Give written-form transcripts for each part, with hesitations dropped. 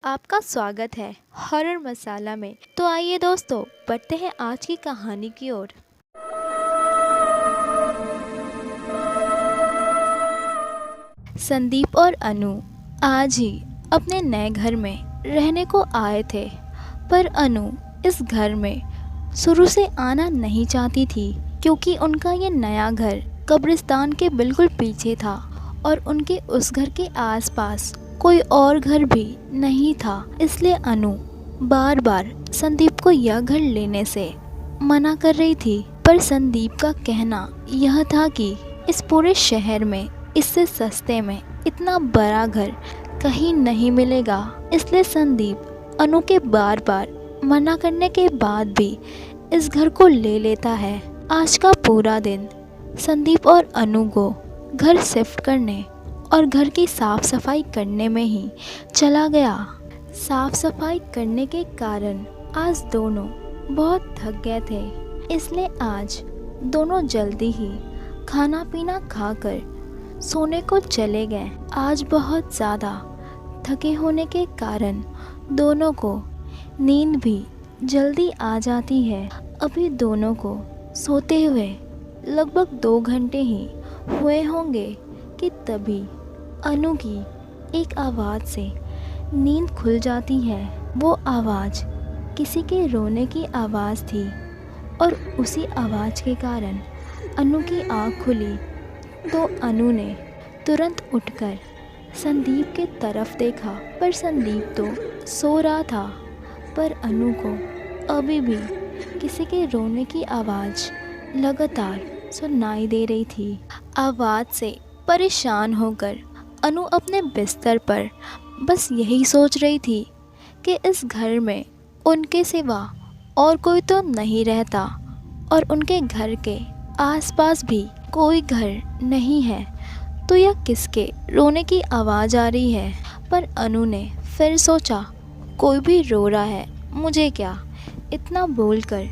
आपका स्वागत है हॉरर मसाला में। तो आइए दोस्तों, बढ़ते हैं आज की कहानी की ओर। संदीप और अनु आज ही अपने नए घर में रहने को आए थे, पर अनु इस घर में शुरू से आना नहीं चाहती थी, क्योंकि उनका ये नया घर कब्रिस्तान के बिल्कुल पीछे था और उनके उस घर के आसपास कोई और घर भी नहीं था। इसलिए अनु बार बार संदीप को यह घर लेने से मना कर रही थी, पर संदीप का कहना यह था कि इस पूरे शहर में इससे सस्ते में इतना बड़ा घर कहीं नहीं मिलेगा। इसलिए संदीप अनु के बार बार मना करने के बाद भी इस घर को ले लेता है। आज का पूरा दिन संदीप और अनु को घर शिफ्ट करने और घर की साफ सफाई करने में ही चला गया। साफ सफाई करने के कारण आज दोनों बहुत थक गए थे, इसलिए आज दोनों जल्दी ही खाना पीना खाकर सोने को चले गए। आज बहुत ज़्यादा थके होने के कारण दोनों को नींद भी जल्दी आ जाती है। अभी दोनों को सोते हुए लगभग 2 घंटे ही हुए होंगे कि तभी अनु की एक आवाज़ से नींद खुल जाती है। वो आवाज़ किसी के रोने की आवाज़ थी और उसी आवाज़ के कारण अनु की आँख खुली तो अनु ने तुरंत उठकर संदीप के तरफ देखा, पर संदीप तो सो रहा था। पर अनु को अभी भी किसी के रोने की आवाज़ लगातार सुनाई दे रही थी। आवाज़ से परेशान होकर अनु अपने बिस्तर पर बस यही सोच रही थी कि इस घर में उनके सिवा और कोई तो नहीं रहता और उनके घर के आसपास भी कोई घर नहीं है, तो यह किसके रोने की आवाज़ आ रही है। पर अनु ने फिर सोचा, कोई भी रो रहा है, मुझे क्या। इतना बोलकर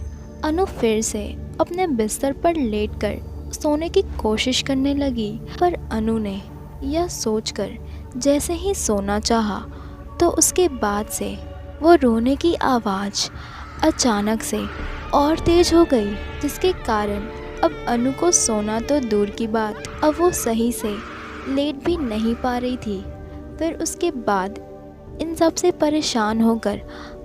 अनु फिर से अपने बिस्तर पर लेटकर सोने की कोशिश करने लगी। पर अनु ने यह सोचकर जैसे ही सोना चाहा तो उसके बाद से वो रोने की आवाज़ अचानक से और तेज़ हो गई, जिसके कारण अब अनु को सोना तो दूर की बात, अब वो सही से लेट भी नहीं पा रही थी। फिर उसके बाद इन सब से परेशान होकर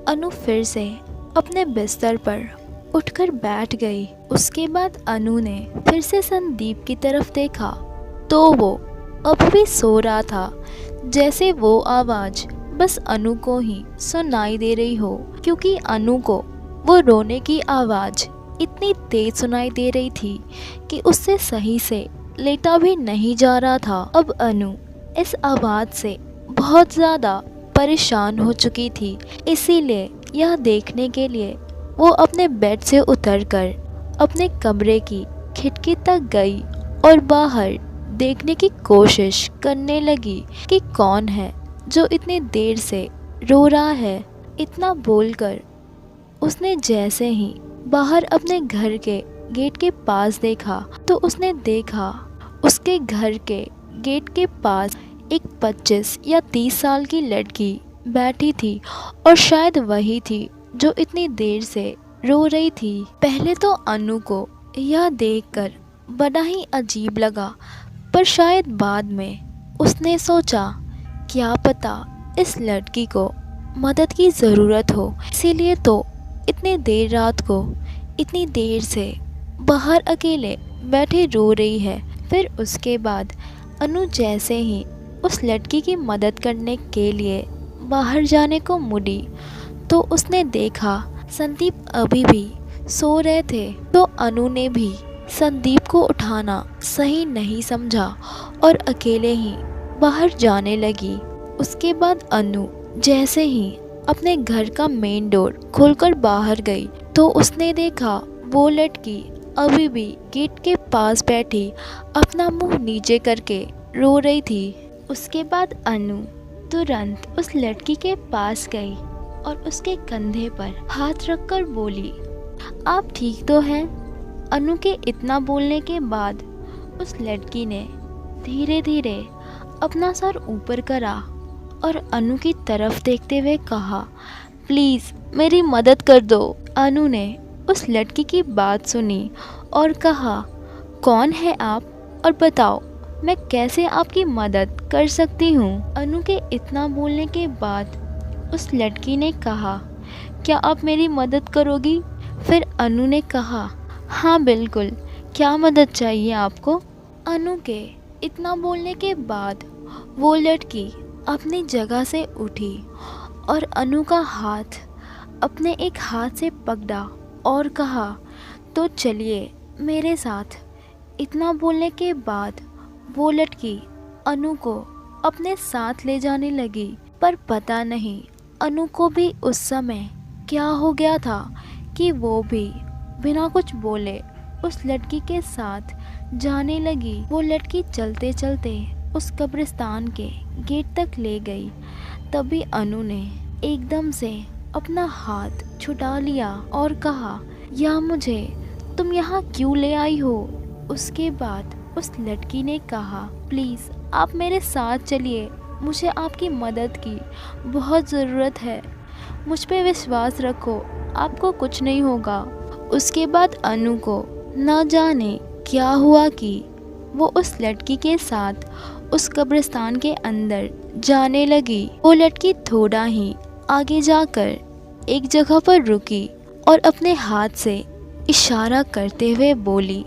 अनु फिर से अपने बिस्तर पर उठकर बैठ गई। उसके बाद अनु ने फिर से संदीप की तरफ देखा तो वो अब भी सो रहा था। जैसे वो आवाज़ बस अनु को ही सुनाई दे रही हो, क्योंकि अनु को वो रोने की आवाज़ इतनी तेज सुनाई दे रही थी कि उससे सही से लेटा भी नहीं जा रहा था। अब अनु इस आवाज़ से बहुत ज़्यादा परेशान हो चुकी थी, इसीलिए यह देखने के लिए वो अपने बेड से उतरकर अपने कमरे की खिड़की तक गई और बाहर देखने की कोशिश करने लगी कि कौन है जो इतनी देर से रो रहा है। इतना बोलकर उसने जैसे ही बाहर अपने घर के गेट के पास देखा तो उसने देखा उसके घर के गेट के पास एक 25 या 30 साल की लड़की बैठी थी और शायद वही थी जो इतनी देर से रो रही थी। पहले तो अनु को यह देखकर बड़ा ही अजीब लगा, पर शायद बाद में उसने सोचा, क्या पता इस लड़की को मदद की ज़रूरत हो, इसीलिए तो इतनी देर रात को इतनी देर से बाहर अकेले बैठे रो रही है। फिर उसके बाद अनु जैसे ही उस लड़की की मदद करने के लिए बाहर जाने को मुड़ी तो उसने देखा संदीप अभी भी सो रहे थे। तो अनु ने भी संदीप को उठाना सही नहीं समझा और अकेले ही बाहर जाने लगी। उसके बाद अनु जैसे ही अपने घर का मेन डोर खोलकर बाहर गई तो उसने देखा वो लड़की अभी भी गेट के पास बैठी अपना मुंह नीचे करके रो रही थी। उसके बाद अनु तुरंत उस लड़की के पास गई और उसके कंधे पर हाथ रखकर बोली, आप ठीक तो हैं? अनु के इतना बोलने के बाद उस लड़की ने धीरे धीरे अपना सर ऊपर करा और अनु की तरफ देखते हुए कहा, प्लीज़ मेरी मदद कर दो। अनु ने उस लड़की की बात सुनी और कहा, कौन है आप और बताओ मैं कैसे आपकी मदद कर सकती हूँ। अनु के इतना बोलने के बाद उस लड़की ने कहा, क्या आप मेरी मदद करोगी? फिर अनु ने कहा, हाँ बिल्कुल, क्या मदद चाहिए आपको? अनु के इतना बोलने के बाद वो लड़की अपनी जगह से उठी और अनु का हाथ अपने एक हाथ से पकड़ा और कहा, तो चलिए मेरे साथ। इतना बोलने के बाद वो लड़की अनु को अपने साथ ले जाने लगी, पर पता नहीं अनु को भी उस समय क्या हो गया था कि वो भी बिना कुछ बोले उस लड़की के साथ जाने लगी। वो लड़की चलते चलते उस कब्रिस्तान के गेट तक ले गई। तभी अनु ने एकदम से अपना हाथ छुटा लिया और कहा, या मुझे तुम यहाँ क्यों ले आई हो? उसके बाद उस लड़की ने कहा, प्लीज़ आप मेरे साथ चलिए, मुझे आपकी मदद की बहुत ज़रूरत है, मुझ पे विश्वास रखो, आपको कुछ नहीं होगा। उसके बाद अनु को न जाने क्या हुआ कि वो उस लड़की के साथ उस कब्रिस्तान के अंदर जाने लगी। वो लड़की थोड़ा ही आगे जाकर एक जगह पर रुकी और अपने हाथ से इशारा करते हुए बोली,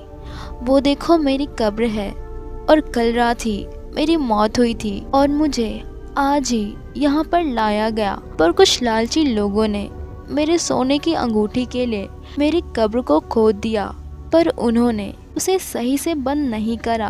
वो देखो मेरी कब्र है और कल रात ही मेरी मौत हुई थी और मुझे आज ही यहाँ पर लाया गया, पर कुछ लालची लोगों ने मेरे सोने की अंगूठी के लिए मेरी कब्र को खोद दिया, पर उन्होंने उसे सही से बंद नहीं करा।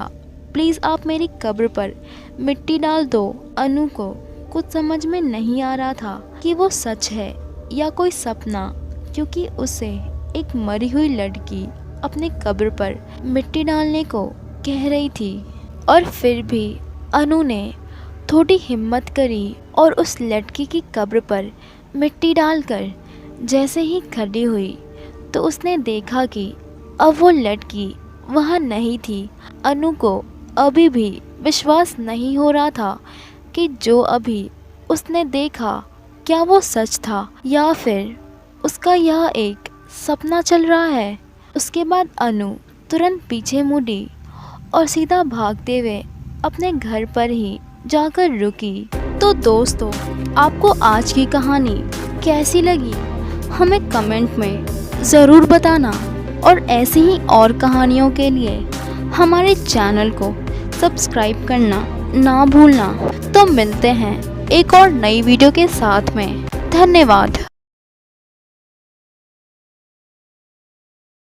प्लीज़ आप मेरी कब्र पर मिट्टी डाल दो। अनु को कुछ समझ में नहीं आ रहा था कि वो सच है या कोई सपना, क्योंकि उसे एक मरी हुई लड़की अपने कब्र पर मिट्टी डालने को कह रही थी। और फिर भी अनु ने थोड़ी हिम्मत करी और उस लड़की की कब्र पर मिट्टी डालकर जैसे ही खड़ी हुई तो उसने देखा कि अब वो लड़की वहाँ नहीं थी। अनु को अभी भी विश्वास नहीं हो रहा था कि जो अभी उसने देखा क्या वो सच था या फिर उसका यह एक सपना चल रहा है। उसके बाद अनु तुरंत पीछे मुड़ी और सीधा भागते हुए अपने घर पर ही जाकर रुकी। तो दोस्तों, आपको आज की कहानी कैसी लगी हमें कमेंट में ज़रूर बताना, और ऐसी ही और कहानियों के लिए हमारे चैनल को सब्सक्राइब करना ना भूलना। तो मिलते हैं एक और नई वीडियो के साथ में। धन्यवाद।